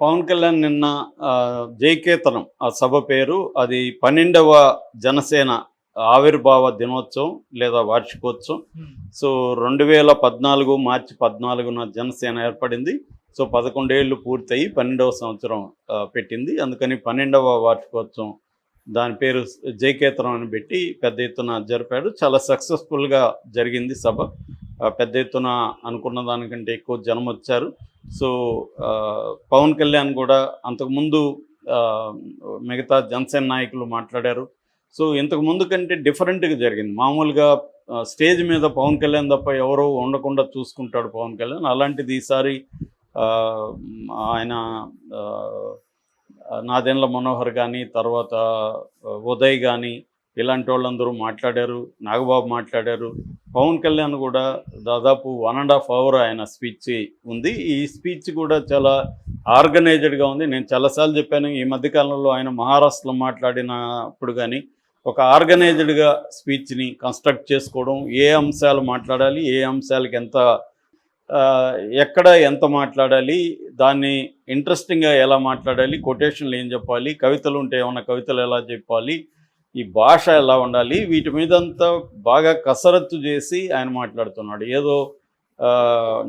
పవన్ కళ్యాణ్ నిన్న జయకేతనం ఆ సభ పేరు అది 12వ జనసేన ఆవిర్భావ దినోత్సవం లేదా వార్షికోత్సవం. సో 2014 మార్చి 14న జనసేన ఏర్పడింది. సో 11 ఏళ్ళు పూర్తయి 12వ సంవత్సరం పెట్టింది. అందుకని 12వ వార్షికోత్సవం దాని పేరు జయకేతనం అని పెట్టి పెద్ద ఎత్తున జరిపాడు. చాలా సక్సెస్ఫుల్గా జరిగింది సభ. పెద్ద ఎత్తున అనుకున్న దానికంటే ఎక్కువ జనం వచ్చారు. సో పవన్ కళ్యాణ్ కూడా అంతకుముందు మిగతా జనసేన నాయకులు మాట్లాడారు. సో ఇంతకు ముందు కంటే డిఫరెంట్గా జరిగింది. మామూలుగా స్టేజ్ మీద పవన్ కళ్యాణ్ తప్ప ఎవరో ఉండకుండా చూసుకుంటాడు పవన్ కళ్యాణ్. అలాంటిది ఈసారి ఆయన నాదెండ్ల మనోహర్ కానీ, తర్వాత ఉదయ్ కానీ, ఇలాంటి వాళ్ళందరూ మాట్లాడారు. నాగబాబు మాట్లాడారు. పవన్ కళ్యాణ్ కూడా దాదాపు 1.5 hour ఆయన స్పీచ్ ఉంది. ఈ స్పీచ్ కూడా చాలా ఆర్గనైజ్డ్గా ఉంది. నేను చాలాసార్లు చెప్పాను, ఈ మధ్యకాలంలో ఆయన మహారాష్ట్రలో మాట్లాడినప్పుడు కానీ ఒక ఆర్గనైజ్డ్గా స్పీచ్ని కన్స్ట్రక్ట్ చేసుకోవడం, ఏ అంశాలు మాట్లాడాలి, ఏ అంశాలకి ఎక్కడ ఎంత మాట్లాడాలి, దాన్ని ఇంట్రెస్టింగ్గా ఎలా మాట్లాడాలి, కొటేషన్లు ఏం చెప్పాలి, కవితలు ఉంటే ఏమన్నా కవితలు ఎలా చెప్పాలి, ఈ భాష ఎలా ఉండాలి, వీటి మీదంతా బాగా కసరత్తు చేసి ఆయన మాట్లాడుతున్నాడు. ఏదో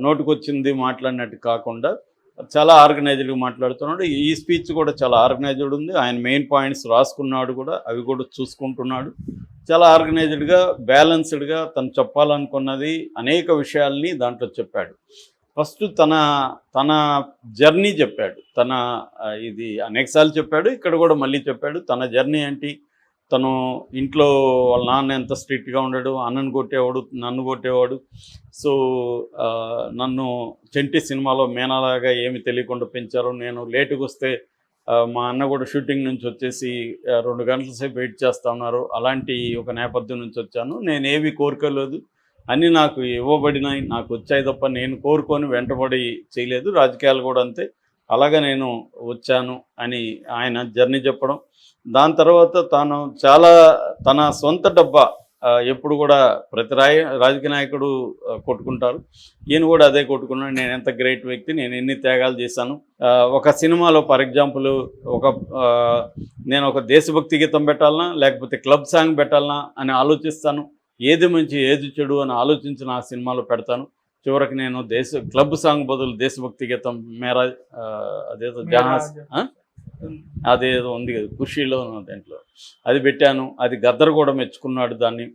నోటికొచ్చింది మాట్లాడినట్టు కాకుండా చాలా ఆర్గనైజ్డ్గా మాట్లాడుతున్నాడు. ఈ స్పీచ్ కూడా చాలా ఆర్గనైజ్డ్ ఉంది. ఆయన మెయిన్ పాయింట్స్ రాసుకున్నాడు కూడా, అవి కూడా చూసుకుంటున్నాడు. చాలా ఆర్గనైజ్డ్గా, బ్యాలెన్స్డ్గా తను చెప్పాలనుకున్నది అనేక విషయాల్ని దాంట్లో చెప్పాడు. ఫస్ట్ తన జర్నీ చెప్పాడు. ఇది అనేకసార్లు చెప్పాడు, ఇక్కడ కూడా మళ్ళీ చెప్పాడు. తన జర్నీ ఏంటి, తను ఇంట్లో వాళ్ళ నాన్న ఎంత స్ట్రిక్ట్గా ఉండడు, అన్నను కొట్టేవాడు, నన్ను కొట్టేవాడు. సో నన్ను చెంటి సినిమాలో మేనాలాగా ఏమి తెలియకుండా పెంచారు. నేను లేటుగా వస్తే మా అన్న కూడా షూటింగ్ నుంచి వచ్చేసి 2 గంటల సేపు వెయిట్ చేస్తూ ఉన్నారు. అలాంటి ఒక నేపథ్యం నుంచి వచ్చాను. నేనేవి కోరుకోలేదు, అన్నీ నాకు ఇవ్వబడినాయి, నాకు వచ్చాయి తప్ప నేను కోరుకొని వెంటబడి చేయలేదు. రాజకీయాలు కూడా అంతే, అలాగా నేను వచ్చాను అని ఆయన జర్నీ చెప్పడం. దాని తర్వాత తన సొంత డబ్బా ఎప్పుడు కూడా ప్రతి రాజకీయ నాయకుడు కొట్టుకుంటారు. ఈయన కూడా అదే కొట్టుకున్నాడు. నేను ఎంత గ్రేట్ వ్యక్తి, నేను ఎన్ని త్యాగాలు చేశాను. ఒక సినిమాలో ఫర్ ఎగ్జాంపుల్ నేను ఒక దేశభక్తి గీతం పెట్టాలనా లేకపోతే క్లబ్ సాంగ్ పెట్టాలనా అని ఆలోచిస్తాను. ఏది మంచి ఏది చెడు అని ఆలోచించి నా సినిమాలో పెడతాను. చివరికి నేను క్లబ్ సాంగ్ బదులు దేశభక్తి గీతం మేరా అదేదో జహాజ్ అదేదో ఉంది కదా ఖుషీలో దాంట్లో అది పెట్టాను. అది గద్దర్ కూడా మెచ్చుకున్నాడు దాన్ని.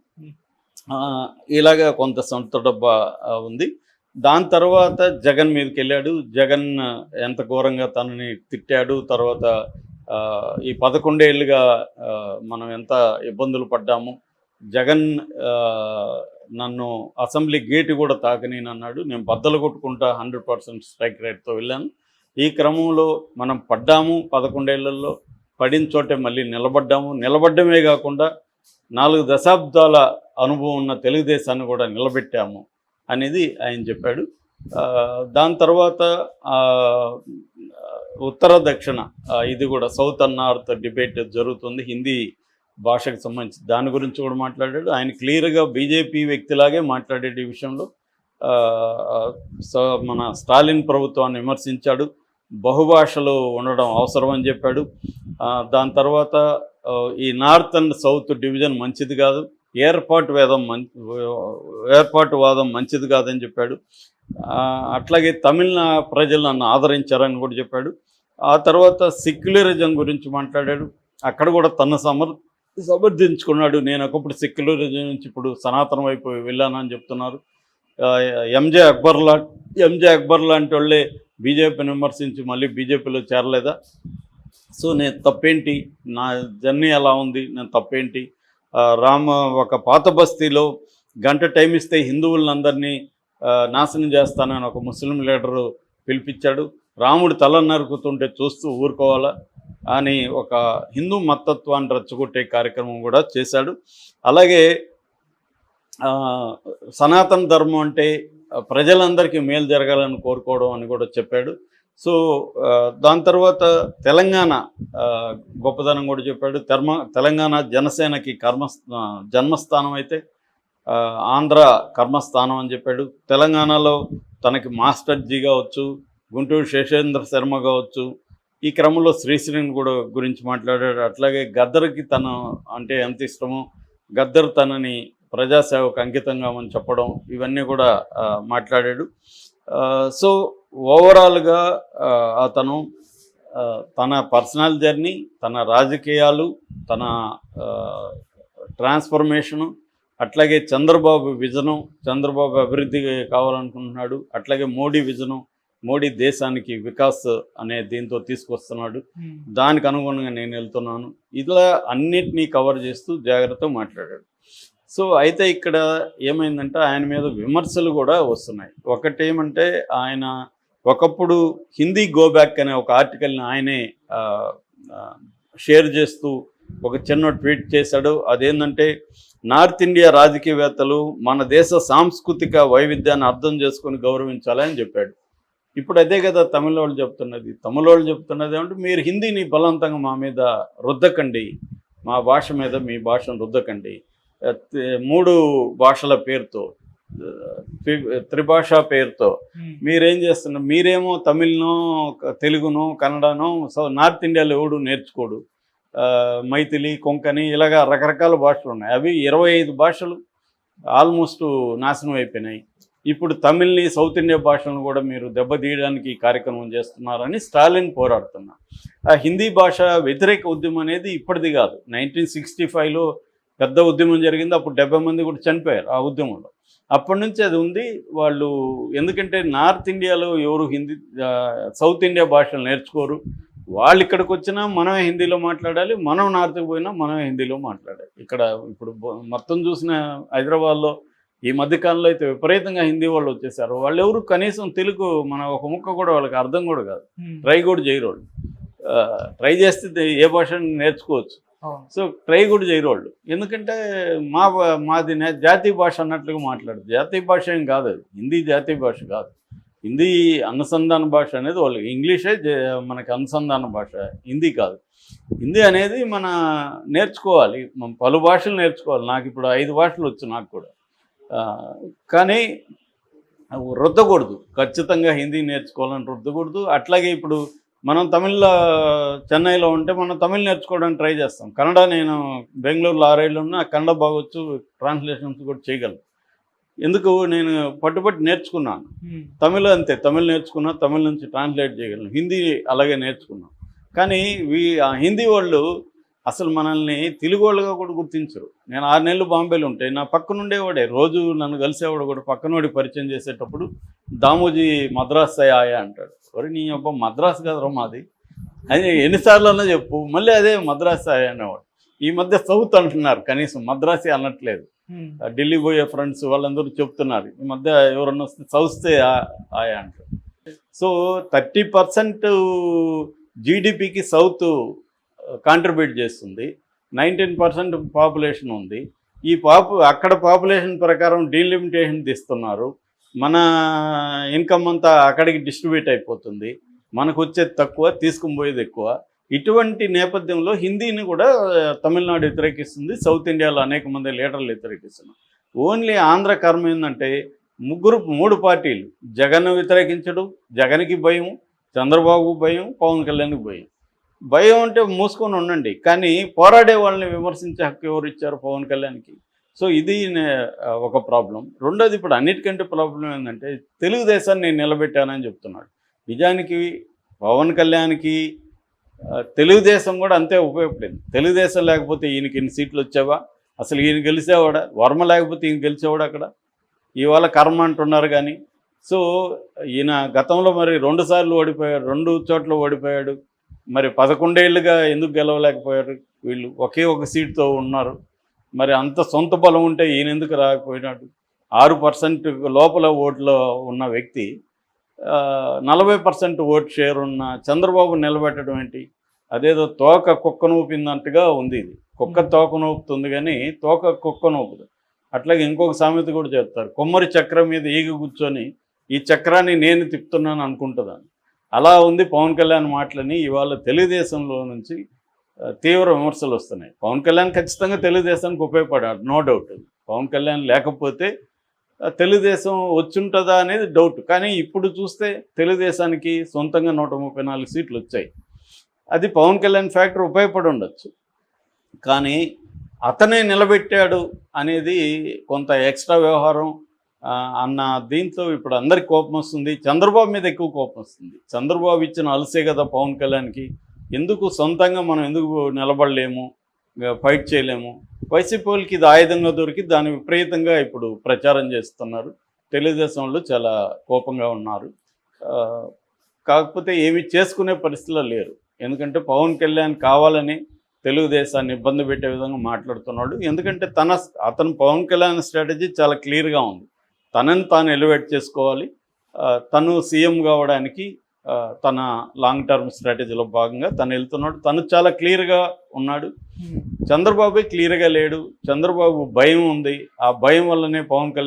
ఇలాగా కొంత సొంత డబ్బా ఉంది. దాని తర్వాత జగన్ మీదకి వెళ్ళాడు. జగన్ ఎంత ఘోరంగా తనని తిట్టాడు. తర్వాత ఈ 11 ఏళ్ళుగా మనం ఎంత ఇబ్బందులు పడ్డాము. జగన్ నన్ను అసెంబ్లీ గేటు కూడా తాకనీనన్నాడు. నేను బద్దలు కొట్టుకుంటా 100% స్ట్రైక్ రేట్తో వెళ్ళాను. ఈ క్రమంలో మనం పడ్డాము. 11 ఏళ్లలో పడిన చోటే మళ్ళీ నిలబడ్డమే కాకుండా 4 దశాబ్దాల అనుభవం ఉన్న తెలుగుదేశాన్ని కూడా నిలబెట్టాము అనేది ఆయన చెప్పాడు. దాని తర్వాత ఉత్తర దక్షిణ ఇది కూడా సౌత్ అండ్ నార్త్ డిబేట్ జరుగుతుంది హిందీ భాషకు సంబంధించి. దాని గురించి కూడా మాట్లాడాడు. ఆయన క్లియర్గా బీజేపీ వ్యక్తిలాగే మాట్లాడేది ఈ విషయంలో. మన స్టాలిన్ ప్రభుత్వాన్ని విమర్శించాడు. బహుభాషలు ఉండడం అవసరం అని చెప్పాడు. దాని తర్వాత ఈ నార్త్ అండ్ సౌత్ డివిజన్ మంచిది కాదు, ఏర్పాటువాదం మంచిది కాదని చెప్పాడు. అట్లాగే తమిళ ప్రజలు నన్ను ఆదరించారని కూడా చెప్పాడు. ఆ తర్వాత సెక్యులరిజం గురించి మాట్లాడాడు. అక్కడ కూడా తను సమర్థించుకున్నాడు. నేను ఒకప్పుడు సెక్యులరిజం నుంచి ఇప్పుడు సనాతన వైపు వెళ్ళానని చెప్తున్నారు. ఎంజే అక్బర్ లాంటి వాళ్ళే బీజేపీని విమర్శించి మళ్ళీ బీజేపీలో చేరలేదా? సో నేను తప్పేంటి, నా జర్నీ ఎలా ఉంది, నేను తప్పేంటి? ఒక పాత బస్తీలో గంట టైం ఇస్తే హిందువులందరినీ నాశనం చేస్తానని ఒక ముస్లిం లీడరు పిలిపించాడు. రాముడు తల నరుకుతుంటే చూస్తూ ఊరుకోవాలా అని ఒక హిందూ మతత్వాన్ని రెచ్చగొట్టే కార్యక్రమం కూడా చేశాడు. అలాగే సనాతన ధర్మం అంటే ప్రజలందరికీ మేలు జరగాలని కోరుకోవడం అని కూడా చెప్పాడు. సో దాని తర్వాత తెలంగాణ గొప్పదనం కూడా చెప్పాడు. తెలంగాణ జనసేనకి జన్మస్థానం అయితే ఆంధ్ర కర్మస్థానం అని చెప్పాడు. తెలంగాణలో తనకి మాస్టర్జీ కావచ్చు, గుంటూరు శేషేంద్ర శర్మ కావచ్చు, ఈ క్రమంలో శ్రీశ్రీని కూడా గురించి మాట్లాడాడు. అట్లాగే గద్దర్కి తను అంటే ఎంత ఇష్టమో, గద్దర్ తనని ప్రజాసేవకు అంకితం కామని చెప్పడం, ఇవన్నీ కూడా మాట్లాడాడు. సో ఓవరాల్గా అతను తన పర్సనల్ జర్నీ, తన రాజకీయాలు, తన ట్రాన్స్ఫర్మేషను, అట్లాగే చంద్రబాబు విజను, చంద్రబాబు అభివృద్ధి కావాలనుకుంటున్నాడు, అట్లాగే మోడీ విజను, మోడీ దేశానికి వికాస్ అనే దీంతో తీసుకొస్తున్నాడు, దానికి అనుగుణంగా నేను వెళ్తున్నాను, ఇలా అన్నిటినీ కవర్ చేస్తూ జాగ్రత్తగా మాట్లాడాడు. సో అయితే ఇక్కడ ఏమైందంటే ఆయన మీద విమర్శలు కూడా వస్తున్నాయి. ఒకటేమంటే ఆయన ఒకప్పుడు హిందీ గోబ్యాక్ అనే ఒక ఆర్టికల్ని ఆయనే షేర్ చేస్తూ ఒక చిన్న ట్వీట్ చేశాడు. అదేంటంటే నార్త్ ఇండియా రాజకీయవేత్తలు మన దేశ సాంస్కృతిక వైవిధ్యాన్ని అర్థం చేసుకొని గౌరవించాలని చెప్పాడు. ఇప్పుడు అదే కదా తమిళ వాళ్ళు చెప్తున్నది ఏమంటే మీరు హిందీని బలవంతంగా మా మీద రుద్దకండి, మా భాష మీద మీ భాషను రుద్దకండి, 3 భాషల పేరుతో, త్రిభాషా పేరుతో మీరేం చేస్తున్నారు, మీరేమో తమిళ్నో తెలుగునో కన్నడనో, సో నార్త్ ఇండియాలో ఎవడు నేర్చుకోడు, మైథిలి, కొంకణి, ఇలాగా రకరకాల భాషలు ఉన్నాయి. అవి 25 భాషలు ఆల్మోస్ట్ నాశనం అయిపోయినాయి. ఇప్పుడు తమిళ్ని, సౌత్ ఇండియా భాషలను కూడా మీరు దెబ్బతీయడానికి ఈ కార్యక్రమం చేస్తున్నారని స్టాలిన్ పోరాడుతున్నారు. ఆ హిందీ భాష వ్యతిరేక ఉద్యమం అనేది ఇప్పటిది కాదు. 1965లో పెద్ద ఉద్యమం జరిగింది. అప్పుడు 70 మంది కూడా చనిపోయారు ఆ ఉద్యమంలో. అప్పటి నుంచి అది ఉంది. వాళ్ళు ఎందుకంటే నార్త్ ఇండియాలో ఎవరు సౌత్ ఇండియా భాషలు నేర్చుకోరు. వాళ్ళు ఇక్కడికి వచ్చినా మనమే హిందీలో మాట్లాడాలి, మనం నార్త్కి పోయినా మనమే హిందీలో మాట్లాడాలి. ఇక్కడ ఇప్పుడు మొత్తం చూసిన హైదరాబాద్లో ఈ మధ్యకాలంలో అయితే విపరీతంగా హిందీ వాళ్ళు వచ్చేసారు. వాళ్ళు ఎవరు కనీసం తెలుగు మన ఒక ముక్క కూడా వాళ్ళకి అర్థం కూడా కాదు, ట్రై కూడా చేయరు వాళ్ళు. ట్రై చేస్తే ఏ భాషను నేర్చుకోవచ్చు, సో ట్రై కూడా చేయరు వాళ్ళు. ఎందుకంటే మాది జాతీయ భాష అన్నట్లుగా మాట్లాడదు. జాతీయ భాష ఏం కాదు అది, హిందీ జాతీయ భాష కాదు. హిందీ అనుసంధాన భాష అనేది వాళ్ళకి, ఇంగ్లీషే మనకి అనుసంధాన భాష, హిందీ కాదు. హిందీ అనేది మన నేర్చుకోవాలి, పలు భాషలు నేర్చుకోవాలి. నాకు ఇప్పుడు 5 భాషలు వచ్చు నాకు కూడా, కానీ రుద్దకూడదు. ఖచ్చితంగా హిందీ నేర్చుకోవాలని రుద్దకూడదు. అట్లాగే ఇప్పుడు మనం తమిళ్లో చెన్నైలో ఉంటే మనం తమిళ్ నేర్చుకోవడానికి ట్రై చేస్తాం. కన్నడ నేను బెంగళూరులో 6 ఏళ్ళు ఉన్నా, కన్నడ బాగొచ్చు, ట్రాన్స్లేషన్స్ కూడా చేయగలను. ఎందుకు నేను పట్టుబట్టి నేర్చుకున్నాను. తమిళ్ అంతే, తమిళ్ నేర్చుకున్నా, తమిళ్ నుంచి ట్రాన్స్లేట్ చేయగలను. హిందీ అలాగే నేర్చుకున్నాను. కానీ హిందీ వాళ్ళు అసలు మనల్ని తెలుగు వాళ్ళుగా కూడా గుర్తించరు. నేను 6 నెలలు బాంబేలో ఉంటే నా పక్కనుండేవాడే, రోజు నన్ను కలిసేవాడు కూడా, పక్కనోడి పరిచయం చేసేటప్పుడు దామోజీ మద్రాస్ ఆయా అంటాడు. మరి నీ అబ్బా మద్రాసు కదరా మాది అది ఎన్నిసార్లు అన్నా చెప్పు, మళ్ళీ అదే మద్రాసు ఆయా అనేవాడు. ఈ మధ్య సౌత్ అంటున్నారు, కనీసం మద్రాసి అనట్లేదు. ఢిల్లీ పోయే ఫ్రెండ్స్ వాళ్ళందరూ చెప్తున్నారు ఈ మధ్య, ఎవరన్నా వస్తే సౌస్తే ఆయా అంటారు. సో 30% జీడిపికి సౌత్ కాంట్రిబ్యూట్ చేస్తుంది. 19% పాపులేషన్ ఉంది. అక్కడ పాపులేషన్ ప్రకారం డీలిమిటేషన్ తీస్తున్నారు. మన ఇన్కమ్ అంతా అక్కడికి డిస్ట్రిబ్యూట్ అయిపోతుంది. మనకు వచ్చేది తక్కువ, తీసుకుని పోయేది ఎక్కువ. ఇటువంటి నేపథ్యంలో హిందీని కూడా తమిళనాడు వ్యతిరేకిస్తుంది, సౌత్ ఇండియాలో అనేక మంది లీడర్లు వ్యతిరేకిస్తున్నారు. ఓన్లీ ఆంధ్ర కర్మ ఏంటంటే 3 పార్టీలు జగన్ వ్యతిరేకించడం, జగన్కి భయం, చంద్రబాబు భయం, పవన్ కళ్యాణ్కి భయం. భయం అంటే మూసుకొని ఉండండి, కానీ పోరాడే వాళ్ళని విమర్శించే హక్కు ఎవరు ఇచ్చారు పవన్ కళ్యాణ్కి? సో ఇది ఒక ప్రాబ్లం. రెండోది, ఇప్పుడు అన్నిటికంటే ప్రాబ్లం ఏంటంటే తెలుగుదేశాన్ని నేను నిలబెట్టానని చెప్తున్నాడు. నిజానికి పవన్ కళ్యాణ్కి తెలుగుదేశం కూడా అంతే ఉపయోగపడింది. తెలుగుదేశం లేకపోతే ఈయనకి ఇన్ని సీట్లు వచ్చావా? అసలు ఈయన గెలిచేవాడా? వర్మ లేకపోతే ఈయన గెలిచేవాడు అక్కడ? ఇవాళ కర్మ అంటున్నారు కానీ. సో ఈయన గతంలో మరి 2 సార్లు ఓడిపోయాడు, 2 చోట్ల ఓడిపోయాడు. మరి 11 ఏళ్ళుగా ఎందుకు గెలవలేకపోయారు వీళ్ళు? ఒకే ఒక సీట్తో ఉన్నారు. మరి అంత సొంత బలం ఉంటే ఈయన ఎందుకు రాకపోయినాడు? 6% లోపల ఓట్లో ఉన్న వ్యక్తి 40% ఓట్ షేర్ ఉన్న చంద్రబాబు నిలబెట్టడం ఏంటి? అదేదో తోక కుక్క నూపిందంటగా ఉంది. ఇది కుక్క తోక నూపుతుంది కానీ తోక కుక్క నూపుదు. అట్లాగే ఇంకొక సామెత కూడా చెప్తారు, కొమ్మరి చక్రం మీద ఈగ కూర్చొని ఈ చక్రాన్ని నేను తిప్పుతున్నాను అనుకుంటుందని. అలా ఉంది పవన్ కళ్యాణ్ మాటలని. ఇవాళ తెలుగుదేశంలో నుంచి తీవ్ర విమర్శలు వస్తున్నాయి. పవన్ కళ్యాణ్ ఖచ్చితంగా తెలుగుదేశానికి ఉపయోగపడాడు, నో డౌట్. పవన్ కళ్యాణ్ లేకపోతే తెలుగుదేశం వచ్చుంటుందా అనేది డౌట్. కానీ ఇప్పుడు చూస్తే తెలుగుదేశానికి సొంతంగా 134 సీట్లు వచ్చాయి. అది పవన్ కళ్యాణ్ ఫ్యాక్టర్ ఉపయోగపడి ఉండొచ్చు. కానీ అతనే నిలబెట్టాడు అనేది కొంత ఎక్స్ట్రా వ్యవహారం అన్న దీంతో ఇప్పుడు అందరికి కోపం వస్తుంది. చంద్రబాబు మీద ఎక్కువ కోపం వస్తుంది. చంద్రబాబు ఇచ్చిన అలసే కదా పవన్ కళ్యాణ్కి. ఎందుకు సొంతంగా మనం ఎందుకు నిలబడలేము, ఫైట్ చేయలేము? వైసీపీ వాళ్ళకి ఇది ఆయుధంగా దొరికి దాన్ని విపరీతంగా ఇప్పుడు ప్రచారం చేస్తున్నారు. తెలుగుదేశంలో చాలా కోపంగా ఉన్నారు. కాకపోతే ఏమి చేసుకునే పరిస్థితిలో లేరు. ఎందుకంటే పవన్ కళ్యాణ్ కావాలని తెలుగుదేశాన్ని ఇబ్బంది పెట్టే విధంగా మాట్లాడుతున్నాడు. ఎందుకంటే అతను పవన్ కళ్యాణ్ స్ట్రాటజీ చాలా క్లియర్గా ఉంది. తనని తాను ఎలివేట్ చేసుకోవాలి. తను సీఎం కావడానికి తన లాంగ్ టర్మ్ స్ట్రాటజీలో భాగంగా తను వెళ్తున్నాడు. తను చాలా క్లియర్గా ఉన్నాడు. చంద్రబాబు క్లియర్గా లేడు. చంద్రబాబు భయం ఉంది. ఆ భయం వల్లనే పవన్ కళ్యాణ్